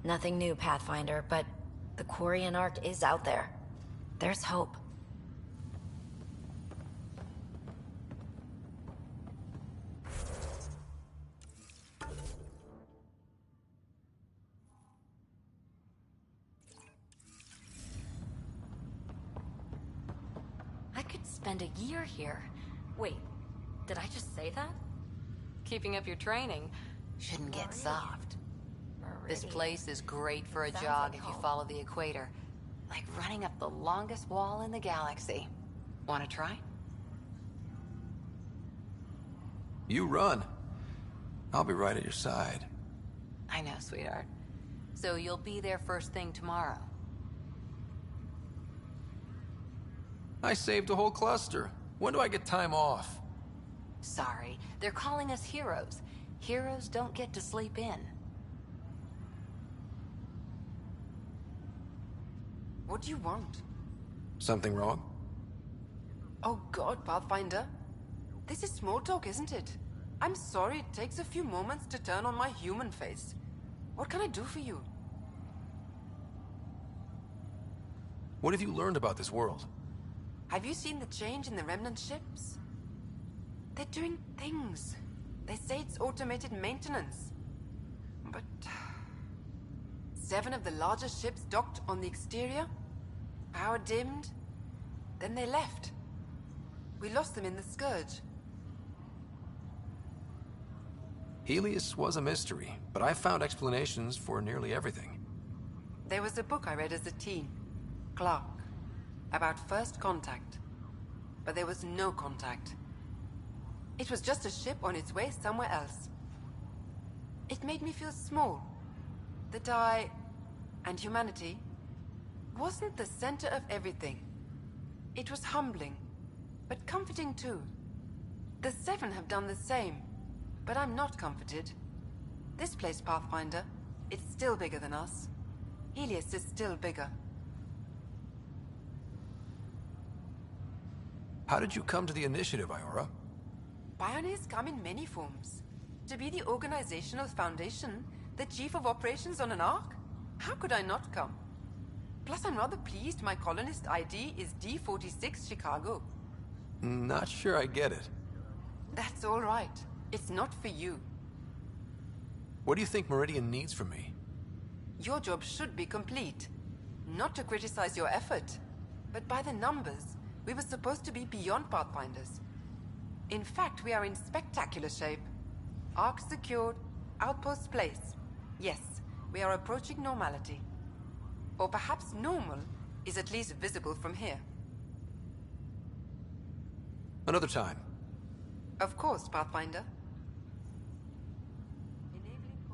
Nothing new, Pathfinder, but the Quarian Ark is out there. There's hope. I could spend a year here. Wait, did I just say that? Keeping up your training shouldn't get soft. This place is great for a jog if you follow the equator. Like running up the longest wall in the galaxy. Want to try? You run. I'll be right at your side. I know, sweetheart. So you'll be there first thing tomorrow. I saved a whole cluster. When do I get time off? Sorry, they're calling us heroes. Heroes don't get to sleep in. What do you want? Something wrong? Oh God, Pathfinder. This is small talk, isn't it? I'm sorry it takes a few moments to turn on my human face. What can I do for you? What have you learned about this world? Have you seen the change in the remnant ships? They're doing things. They say it's automated maintenance. But 7 of the largest ships docked on the exterior. Power dimmed. Then they left. We lost them in the Scourge. Helios was a mystery, but I found explanations for nearly everything. There was a book I read as a teen, Clark, about first contact. But there was no contact. It was just a ship on its way somewhere else. It made me feel small. That I, and humanity, wasn't the center of everything. It was humbling, but comforting too. The 7 have done the same, but I'm not comforted. This place, Pathfinder, it's still bigger than us. Helios is still bigger. How did you come to the initiative, Iora? Pioneers come in many forms. To be the organizational foundation, the chief of operations on an Ark? How could I not come? Plus, I'm rather pleased my colonist ID is D46 Chicago. Not sure I get it. That's all right. It's not for you. What do you think Meridian needs from me? Your job should be complete. Not to criticize your effort, but by the numbers, we were supposed to be beyond Pathfinders. In fact, we are in spectacular shape. Ark secured, outposts placed. Yes, we are approaching normality. Or perhaps normal is at least visible from here. Another time. Of course, Pathfinder.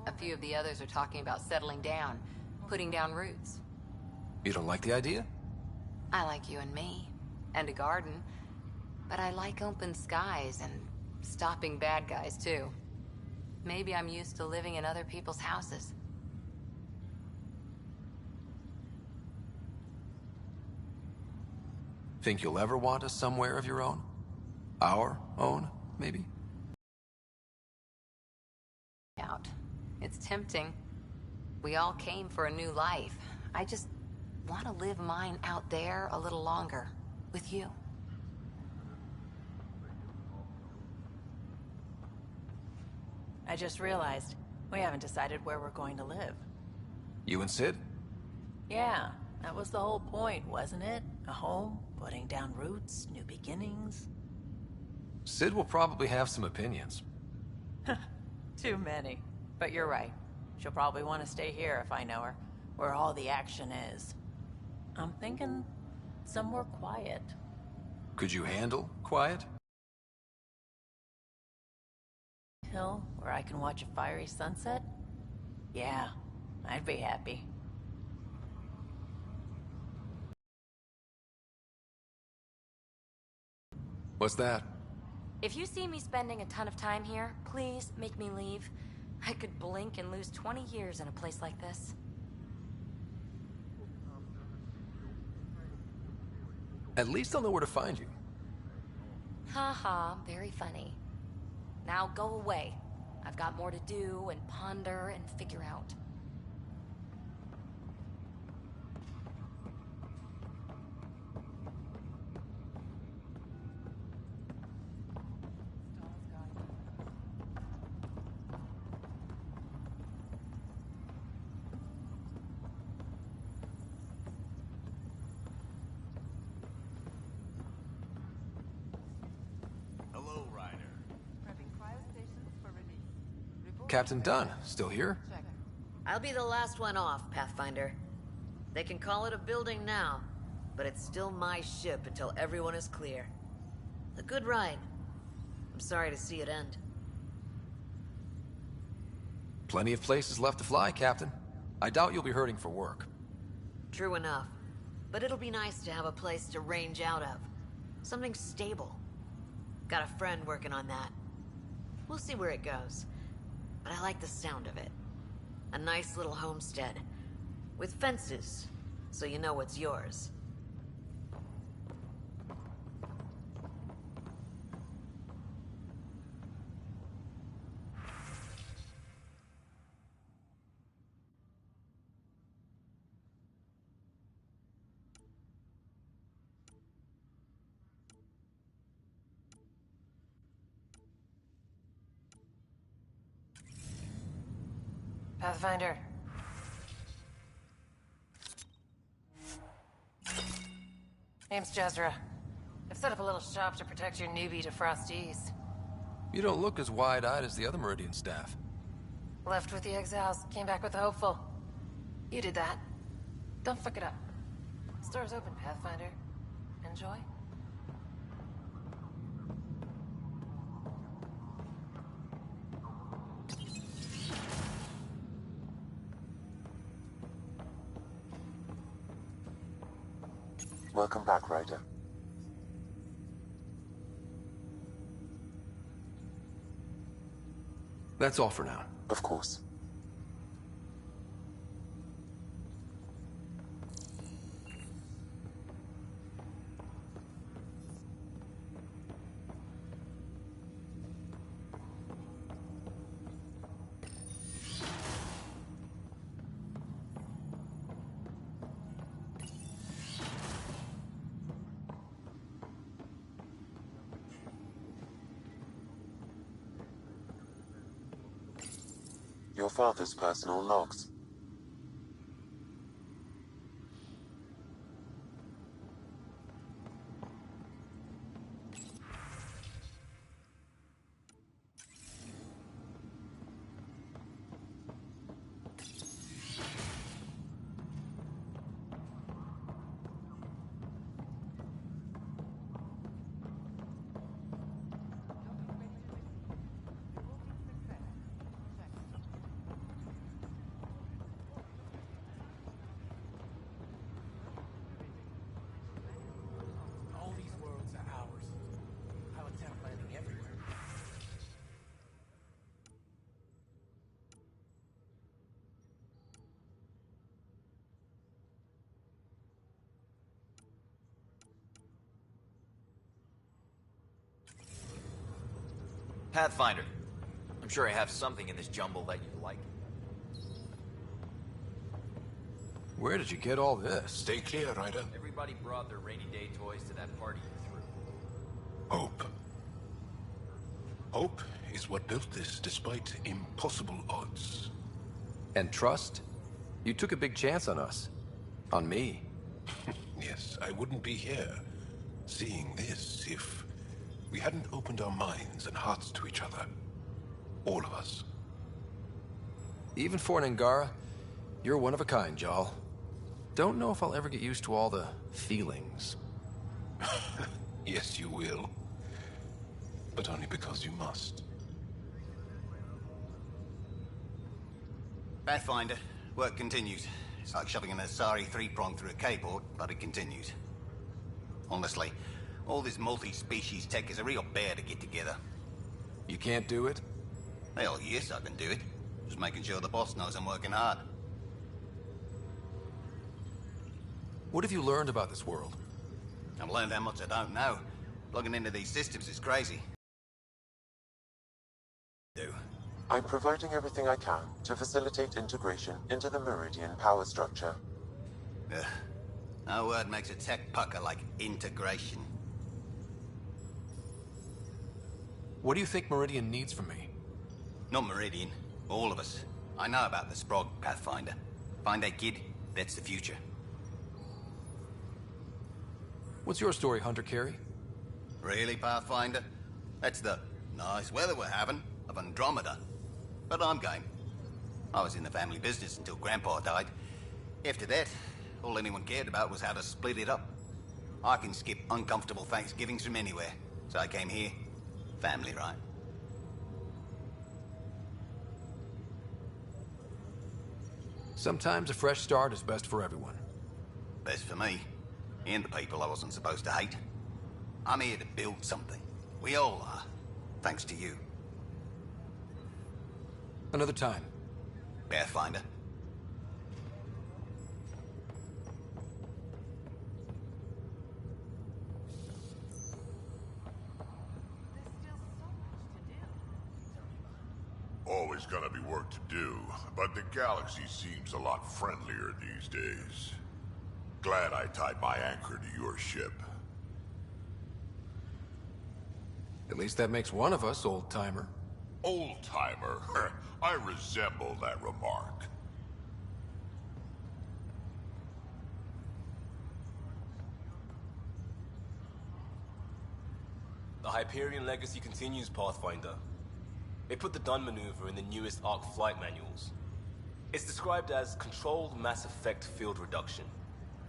A few of the others are talking about settling down, putting down roots. You don't like the idea? I like you and me, and a garden. But I like open skies and stopping bad guys too. Maybe I'm used to living in other people's houses. Think you'll ever want a somewhere of your own? Our own, maybe? Out. It's tempting. We all came for a new life. I just want to live mine out there a little longer. With you. I just realized we haven't decided where we're going to live. You and Sid? Yeah, That was the whole point, wasn't it? A home, putting down roots, new beginnings. Sid will probably have some opinions. Too many. But you're right. She'll probably want to stay here if I know her, where all the action is. I'm thinking somewhere quiet. Could you handle quiet? Hill, where I can watch a fiery sunset? Yeah, I'd be happy. What's that? If you see me spending a ton of time here, please make me leave. I could blink and lose 20 years in a place like this. At least I'll know where to find you. Haha, very funny. Now go away. I've got more to do and ponder and figure out. Captain Dunn, still here? I'll be the last one off, Pathfinder. They can call it a building now, but it's still my ship until everyone is clear. A good ride. I'm sorry to see it end. Plenty of places left to fly, Captain. I doubt you'll be hurting for work. True enough. But it'll be nice to have a place to range out of. Something stable. Got a friend working on that. We'll see where it goes. But I like the sound of it. A nice little homestead. With fences, so you know what's yours. Pathfinder. Name's Jezra. I've set up a little shop to protect your newbie to Frosties. You don't look as wide-eyed as the other Meridian staff. Left with the exiles, came back with the hopeful. You did that. Don't fuck it up. Store's open, Pathfinder. Enjoy. Welcome back, Ryder. That's all for now. Of course. Your father's personal logs. Pathfinder. I'm sure I have something in this jumble that you like. Where did you get all this? Stay clear, Ryder. Everybody brought their rainy day toys to that party you threw. Hope. Hope is what built this, despite impossible odds. And trust? You took a big chance on us. On me. Yes, I wouldn't be here, seeing this, if we hadn't opened our minds and hearts to each other. All of us. Even for an Angara, you're one of a kind, Jarl. Don't know if I'll ever get used to all the feelings. Yes, you will. But only because you must. Pathfinder, work continues. It's like shoving an Asari three-prong through a K-board, but it continues. Honestly, all this multi-species tech is a real bear to get together. You can't do it? Hell, yes, I can do it. Just making sure the boss knows I'm working hard. What have you learned about this world? I've learned how much I don't know. Plugging into these systems is crazy. I'm providing everything I can to facilitate integration into the Meridian power structure. Ugh. No word makes a tech pucker like integration. What do you think Meridian needs from me? Not Meridian. All of us. I know about the Sprog, Pathfinder. Find that kid, that's the future. What's your story, Hunter Carey? Really, Pathfinder? That's the nice weather we're having of Andrômeda. But I'm game. I was in the family business until Grandpa died. After that, all anyone cared about was how to split it up. I can skip uncomfortable Thanksgivings from anywhere. So I came here. Family, right? Sometimes a fresh start is best for everyone. Best for me. And the people I wasn't supposed to hate. I'm here to build something. We all are. Thanks to you. Another time. Pathfinder. Always gonna be work to do, but the galaxy seems a lot friendlier these days. Glad I tied my anchor to your ship. At least that makes one of us, old-timer. Old-timer? I resemble that remark. The Hyperion legacy continues, Pathfinder. They put the Dun maneuver in the newest Arc flight manuals. It's described as controlled mass effect field reduction,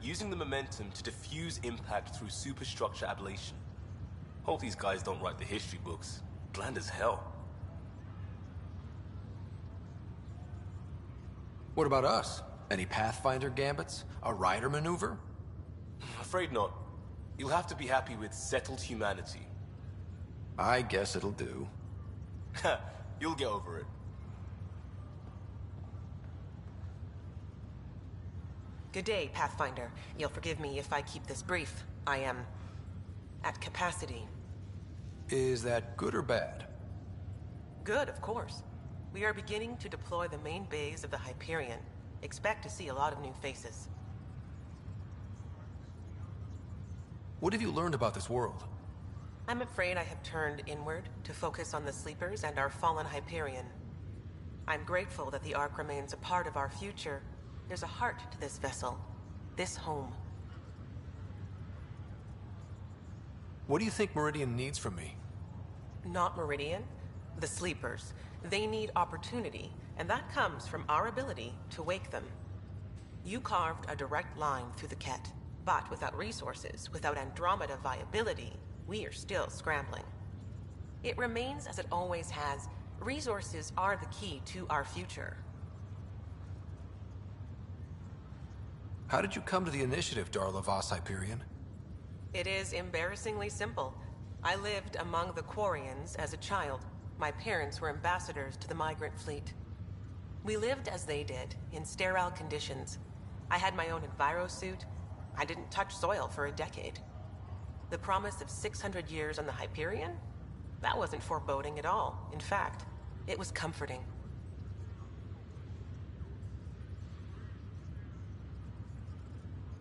using the momentum to diffuse impact through superstructure ablation. Hope these guys don't write the history books. Bland as hell. What about us? Any Pathfinder gambits? A rider maneuver? Afraid not. You'll have to be happy with settled humanity. I guess it'll do. You'll get over it. Good day, Pathfinder. You'll forgive me if I keep this brief. I am at capacity. Is that good or bad? Good, of course. We are beginning to deploy the main bays of the Hyperion. Expect to see a lot of new faces. What have you learned about this world? I'm afraid I have turned inward to focus on the Sleepers and our fallen Hyperion. I'm grateful that the Ark remains a part of our future. There's a heart to this vessel, this home. What do you think Meridian needs from me? Not Meridian, the Sleepers. They need opportunity, and that comes from our ability to wake them. You carved a direct line through the Ket, but without resources, without Andromeda viability, we are still scrambling. It remains as it always has. Resources are the key to our future. How did you come to the initiative, Darla Voss Hyperion? It is embarrassingly simple. I lived among the Quarians as a child. My parents were ambassadors to the migrant fleet. We lived as they did, in sterile conditions. I had my own envirosuit. I didn't touch soil for a decade. The promise of 600 years on the Hyperion? That wasn't foreboding at all. In fact, it was comforting.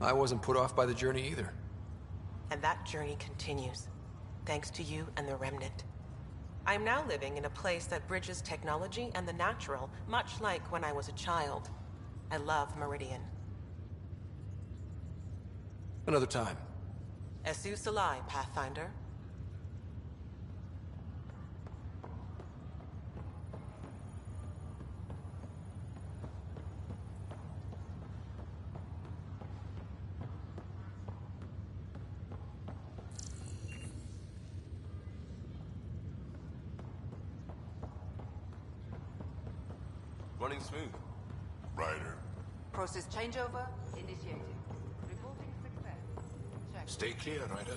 I wasn't put off by the journey either. And that journey continues, thanks to you and the Remnant. I am now living in a place that bridges technology and the natural, much like when I was a child. I love Meridian. Another time. Esu Salai, Pathfinder. Running smooth. Ryder. Process changeover initiated. Reporting success. Check. Stay clear, Ryder.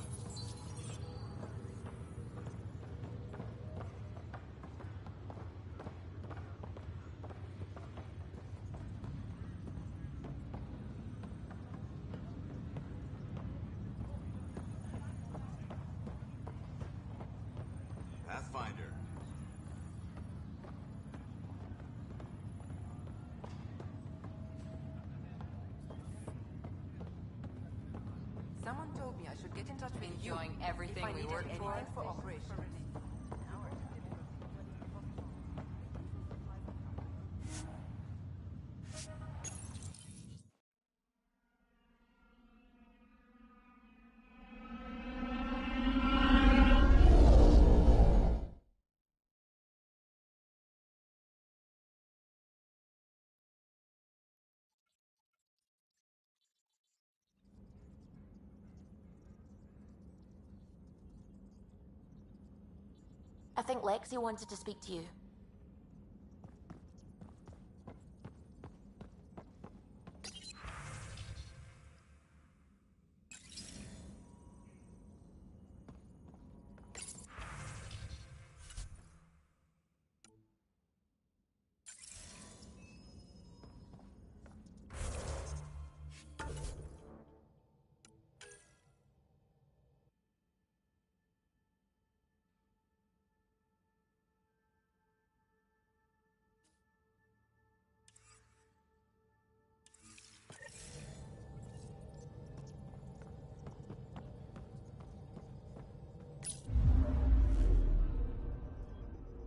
Pathfinder. Someone told me I should get in touch with you. Enjoying everything if I we needed worked anything for? for operation. I think Lexi wanted to speak to you.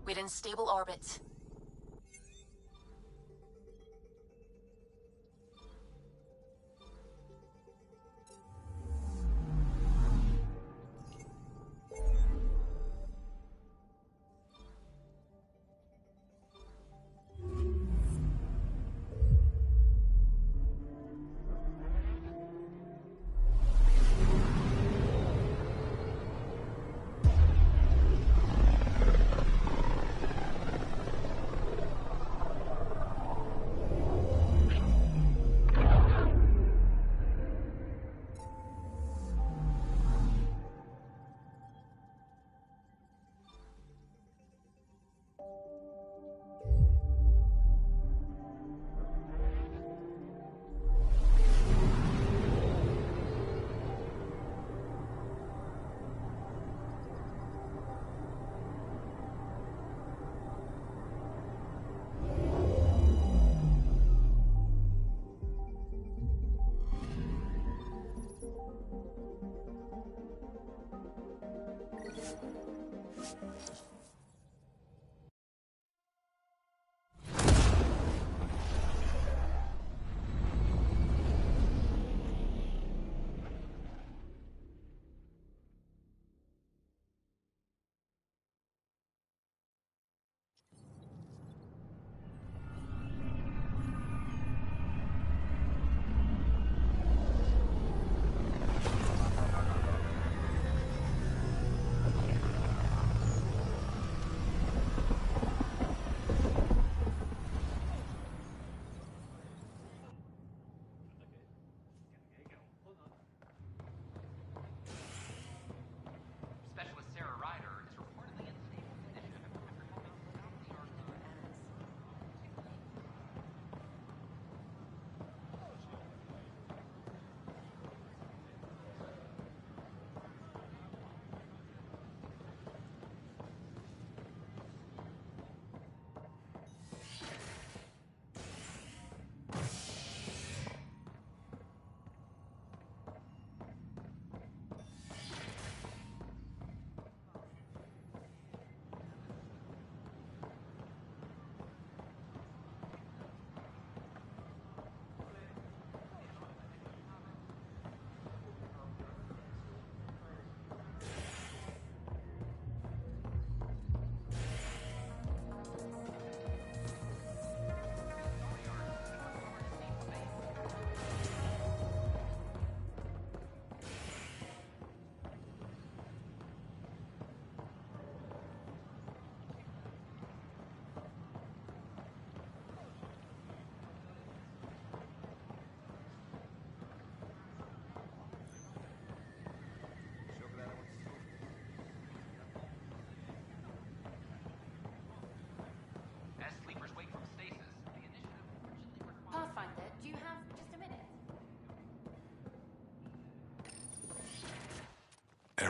We're in stable orbit.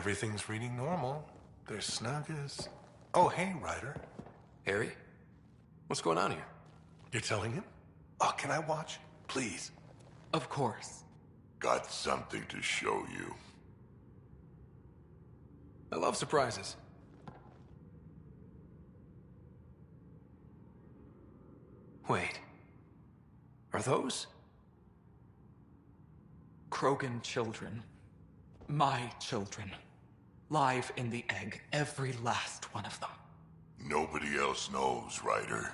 Everything's reading normal. They're snug as... Oh, hey, Ryder. Harry? What's going on here? You're telling him? Oh, can I watch? Please. Of course. Got something to show you. I love surprises. Wait. Are those? Krogan children. My children. Live in the egg, every last one of them. Nobody else knows, Ryder.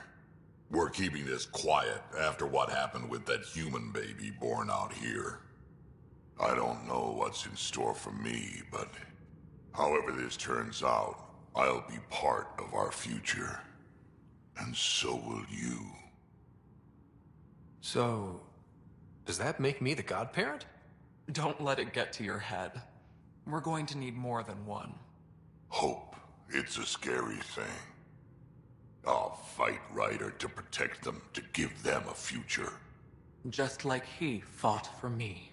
We're keeping this quiet after what happened with that human baby born out here. I don't know what's in store for me, but however this turns out, I'll be part of our future. And so will you. So, does that make me the godparent? Don't let it get to your head. We're going to need more than one. Hope. It's a scary thing. I'll fight Ryder to protect them, to give them a future. Just like he fought for me.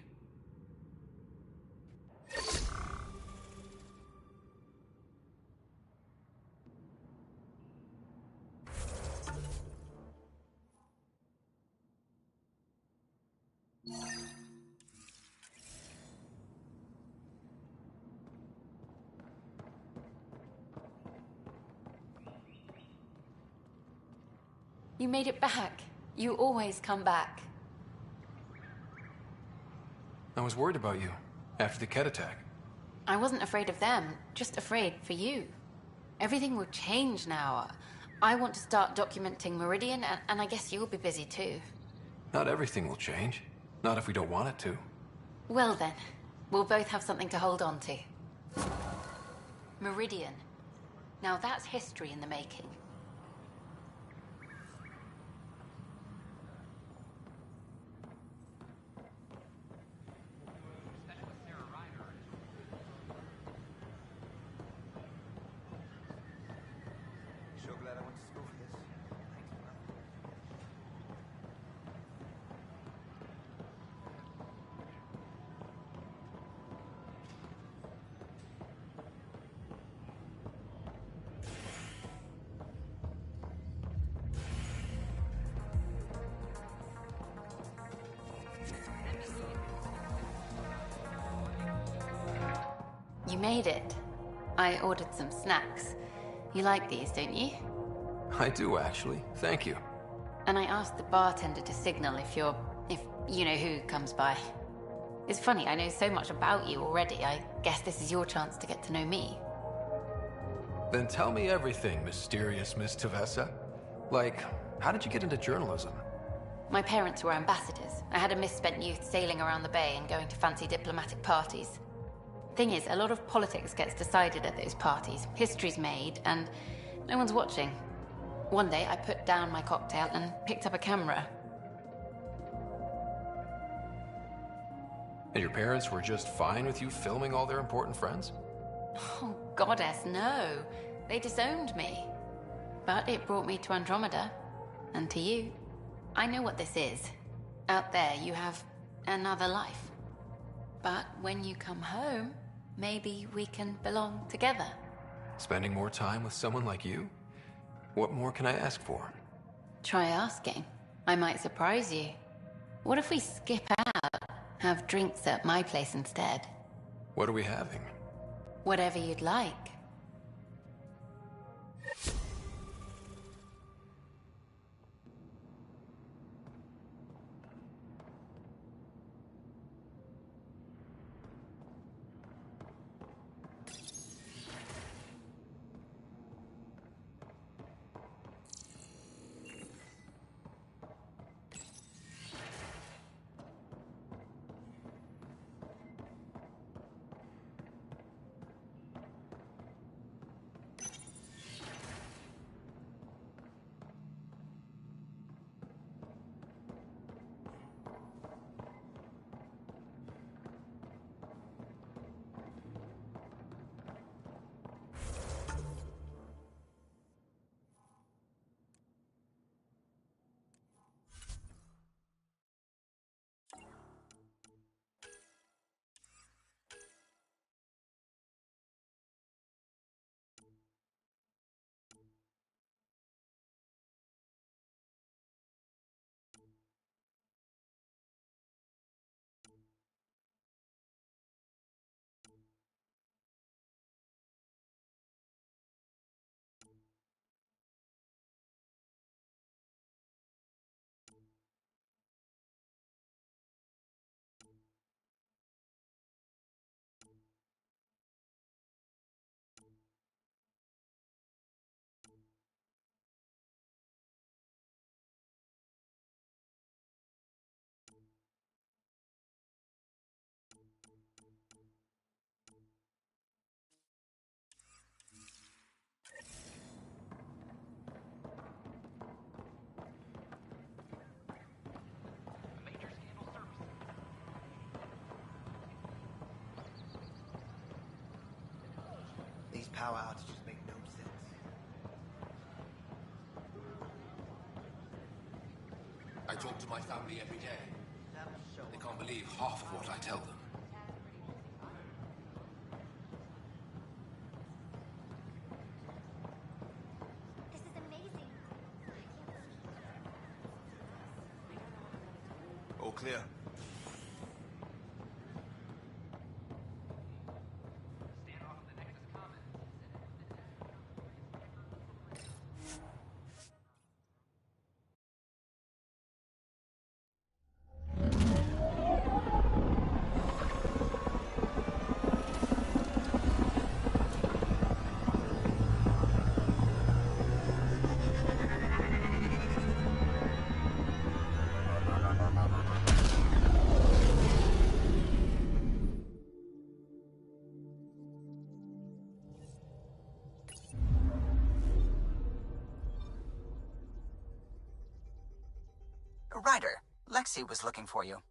You made it back. You always come back. I was worried about you after the Ket attack. I wasn't afraid of them, just afraid for you. Everything will change now. I want to start documenting Meridian, and I guess you'll be busy too. Not everything will change. Not if we don't want it to. Well then, we'll both have something to hold on to. Meridian. Now that's history in the making. You made it. I ordered some snacks. You like these, don't you? I do, actually. Thank you. And I asked the bartender to signal if you know who comes by. It's funny, I know so much about you already. I guess this is your chance to get to know me. Then tell me everything, mysterious Miss Tavessa. Like, how did you get into journalism? My parents were ambassadors. I had a misspent youth sailing around the bay and going to fancy diplomatic parties. Thing is, a lot of politics gets decided at those parties. History's made, and no one's watching. One day, I put down my cocktail and picked up a camera. And your parents were just fine with you filming all their important friends? Oh, goddess, no. They disowned me. But it brought me to Andrômeda, and to you. I know what this is. Out there, you have another life. But when you come home, maybe we can belong together. Spending more time with someone like you? What more can I ask for? Try asking. I might surprise you. What if we skip out, have drinks at my place instead? What are we having? Whatever you'd like. power outages make no sense. I talk to my family every day. They can't believe half of what I tell them. This is amazing. All clear. Ryder, Lexi was looking for you.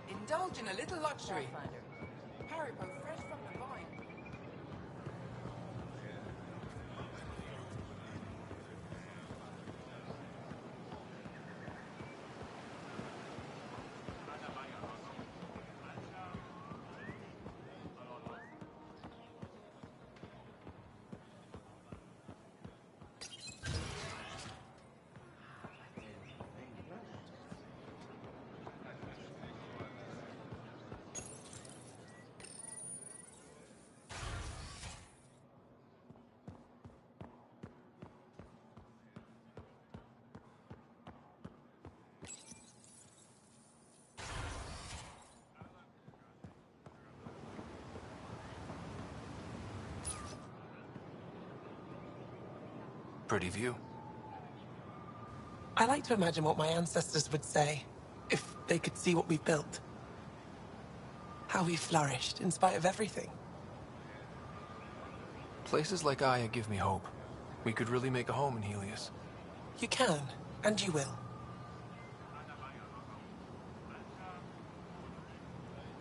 Indulge in a little luxury. Haribo fresh from the vine. Pretty view. I like to imagine what my ancestors would say if they could see what we've built. How we flourished in spite of everything. Places like Aya give me hope. We could really make a home in Helios. You can, and you will.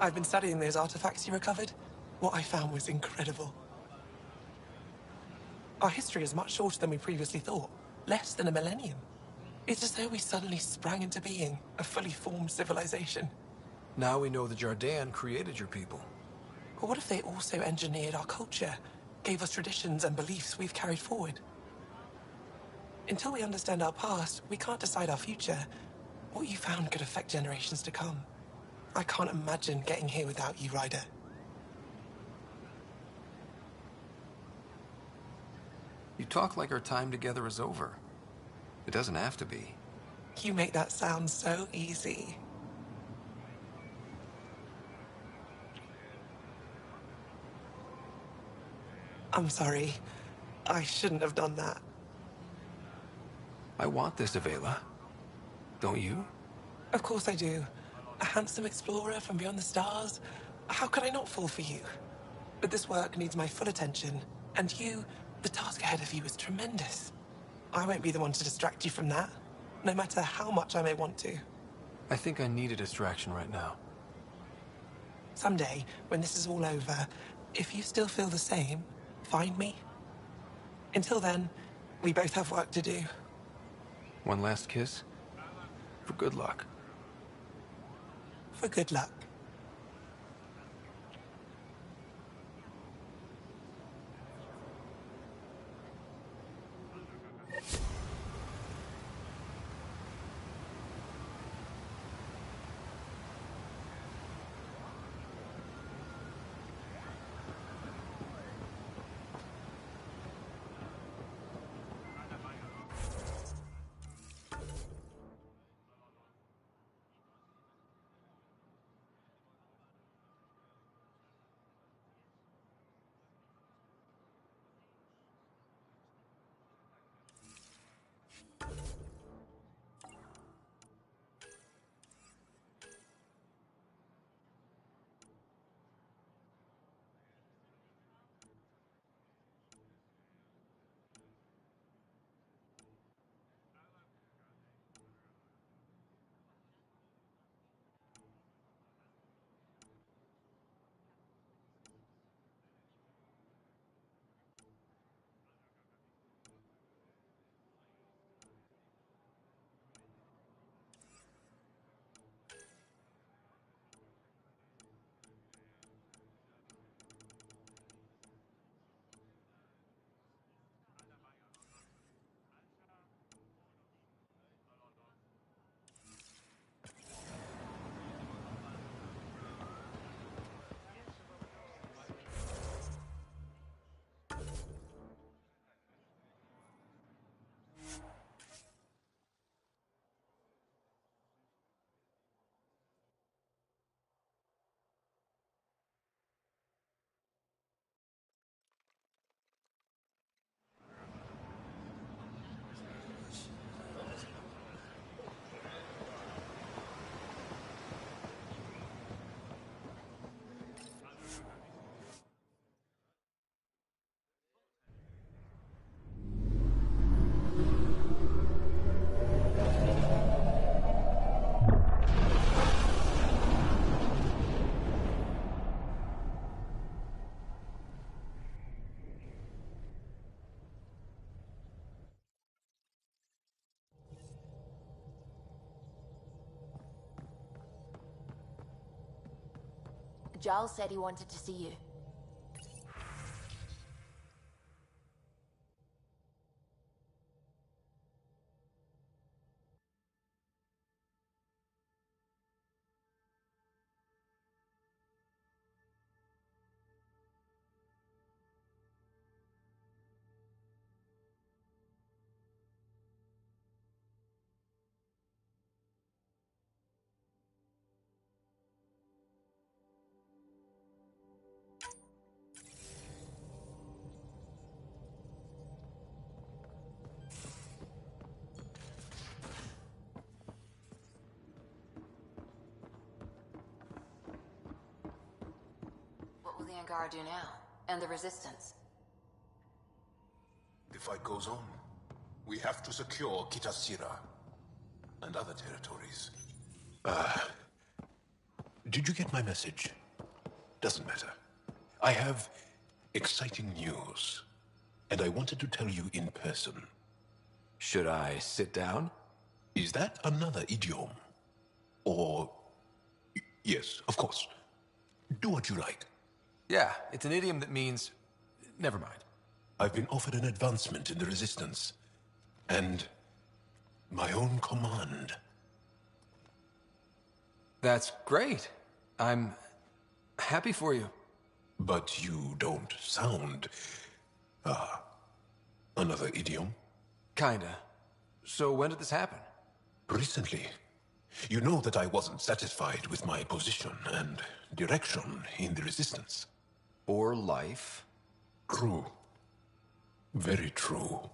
I've been studying those artifacts you recovered. What I found was incredible. Our history is much shorter than we previously thought. Less than a millennium. It's as though we suddenly sprang into being, a fully formed civilization. Now we know the Jardin created your people. But what if they also engineered our culture, gave us traditions and beliefs we've carried forward? Until we understand our past, we can't decide our future. What you found could affect generations to come. I can't imagine getting here without you, Ryder. You talk like our time together is over. It doesn't have to be. You make that sound so easy. I'm sorry. I shouldn't have done that. I want this, Avela. Don't you? Of course I do. A handsome explorer from beyond the stars. How could I not fall for you? But this work needs my full attention. And you, the task ahead of you is tremendous. I won't be the one to distract you from that, no matter how much I may want to. I think I need a distraction right now. Someday, when this is all over, if you still feel the same, find me. Until then, we both have work to do. One last kiss? For good luck. For good luck. Giles said he wanted to see you. What will the Angara do now? And the Resistance? The fight goes on. We have to secure Kitasira and other territories. Did you get my message? Doesn't matter. I have exciting news, and I wanted to tell you in person. Should I sit down? Is that another idiom? Or... Yes, of course. Do what you like. Yeah, it's an idiom that means... Never mind. I've been offered an advancement in the Resistance. And... my own command. That's great. I'm... happy for you. But you don't sound... another idiom? Kinda. So when did this happen? Recently. You know that I wasn't satisfied with my position and direction in the Resistance. Or life. True. Very true.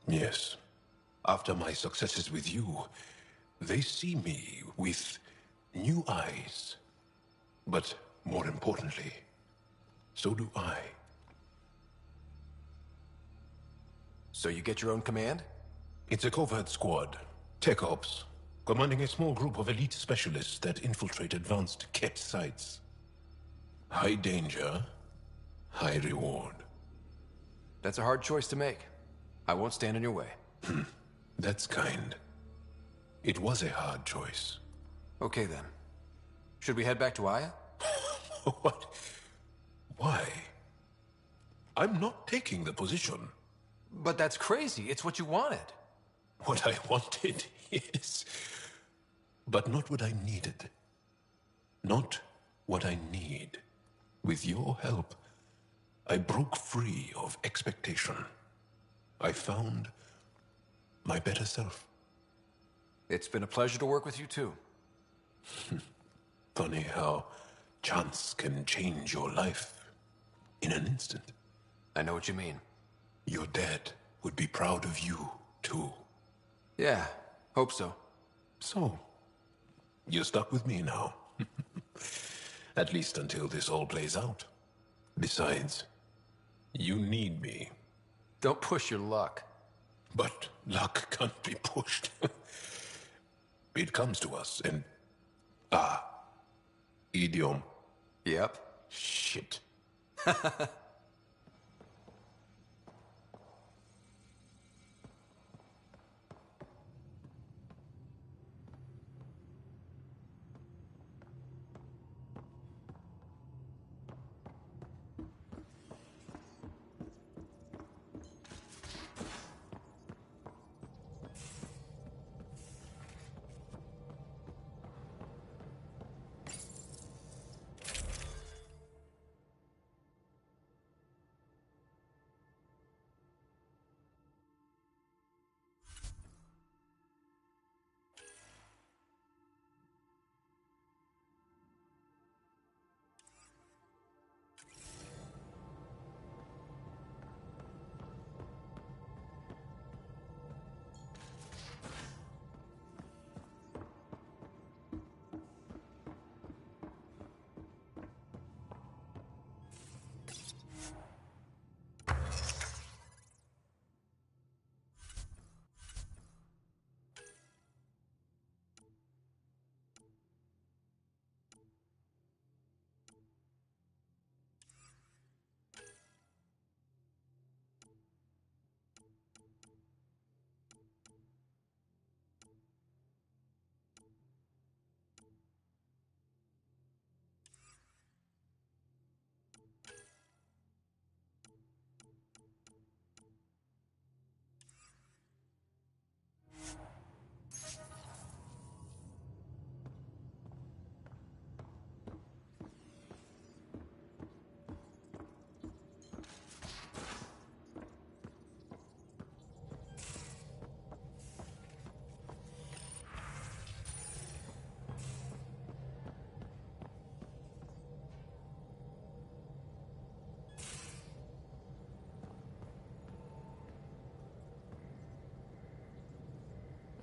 Yes. After my successes with you, they see me with new eyes. But more importantly, so do I. So you get your own command? It's a covert squad. Tech Ops. Commanding a small group of elite specialists that infiltrate advanced Ket sites. High danger, high reward. That's a hard choice to make. I won't stand in your way. That's kind. It was a hard choice. Okay then. Should we head back to Aya? What? Why? I'm not taking the position. But that's crazy. It's what you wanted. What I wanted, yes. But not what I needed. Not what I need. With your help, I broke free of expectation. I found my better self. It's been a pleasure to work with you too. Funny how chance can change your life in an instant. I know what you mean. Your dad would be proud of you, too. Yeah, hope so. So, you're stuck with me now. At least until this all plays out. Besides, you need me. Don't push your luck. But luck can't be pushed. It comes to us and... idiom. Yep. Shit.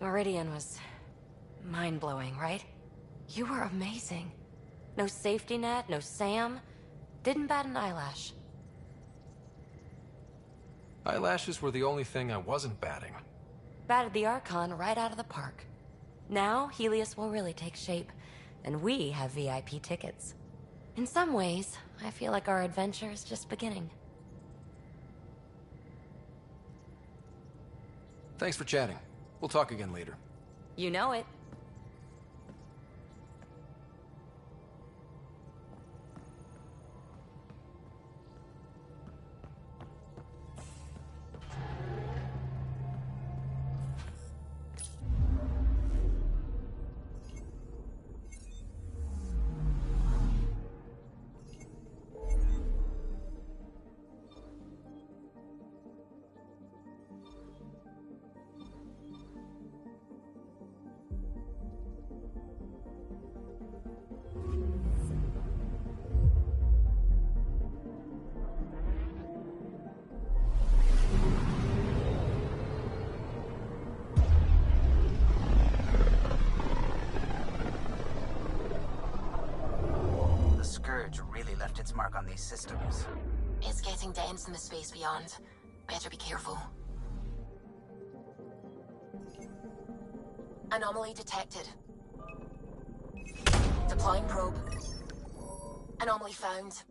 Meridian was mind-blowing, right? You were amazing. No safety net, no Sam. Didn't bat an eyelash. Eyelashes were the only thing I wasn't batting. Batted the Archon right out of the park. Now, Helios will really take shape, and we have VIP tickets. In some ways, I feel like our adventure is just beginning. Thanks for chatting. We'll talk again later. You know it. Really left its mark on these systems. It's getting dense in the space beyond. Better be careful. Anomaly detected. Deploying probe. Anomaly found.